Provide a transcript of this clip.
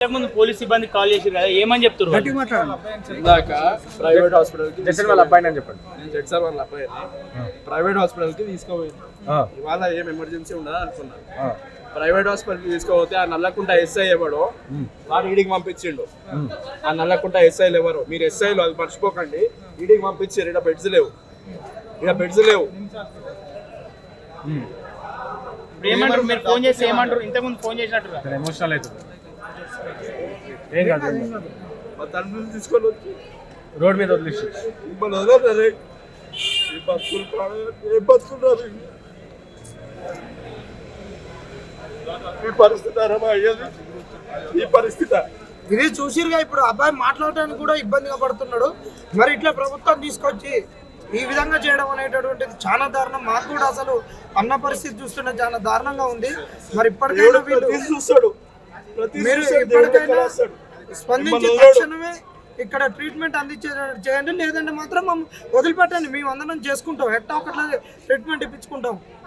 ముందు పోలీస్ సిబ్బంది కాల్ చేసి కదా ఏమని చెప్తున్నారు? ఇందాక ప్రైవేట్ హాస్పిటల్ కి జడ్సన్ వాళ్ళ అబ్బాయి అని చెప్పండి. నేను జడ్సన్ వాళ్ళ అబ్బాయిని ప్రైవేట్ హాస్పిటల్ కి తీసుకోపోయింది. ఇవాళ ఏం ఎమర్జెన్సీ ఉండదు అనుకున్నాను. ప్రైవేట్ హాస్పిటల్ కి తీసుకోపోతే ఆ నల్లకుంట ఎస్ఐ ఎవడో వాడు ఈడికి పంపించిండు. ఆ నల్లకుంట ఎస్ఐలు ఎవరు, మీరు ఎస్ఐలు అది మర్చిపోకండి. ఈడికి పంపించారు. ఇక్కడ బెడ్స్ లేవు, ఇక్కడ బెడ్స్ లేవు. ఏమంటారు మీరు ఫోన్ చేసి ఏమంటారు? ఇంతకుముందు ఫోన్ చేసినట్టు ఎమోషనల్ అవుతుంది. ఏం కాదు మా తండ్రిని తీసుకొని వచ్చి రోడ్ మీద వదిలేసి మిమ్మల్ని వదలరే. ఈ బతుకులు ఏ బతుకున్నారు? ఈ పరిస్థితి అయ్యేది ఈ పరిస్థితి. ఇది చూసిరుగా ఇప్పుడు అబ్బాయి మాట్లాడడానికి కూడా ఇబ్బందిగా పడుతున్నాడు. మరి ఇట్లా ప్రభుత్వం తీసుకొచ్చి ఈ విధంగా చేయడం అనేటటువంటిది చాలా దారుణం. మాకు కూడా అసలు అన్న పరిస్థితి చూస్తుంటే చాలా దారుణంగా ఉంది. మరి ఇప్పటికైనా చూస్తాడు, మీరు ఇప్పటికైనా స్పందించి తక్షణమే ఇక్కడ ట్రీట్మెంట్ చేయండి, లేదంటే మాత్రం వదిలిపెట్టండి. మేము అందరం చేసుకుంటాం, ఎట్టా ఒకట్లా ట్రీట్మెంట్ ఇప్పించుకుంటాం.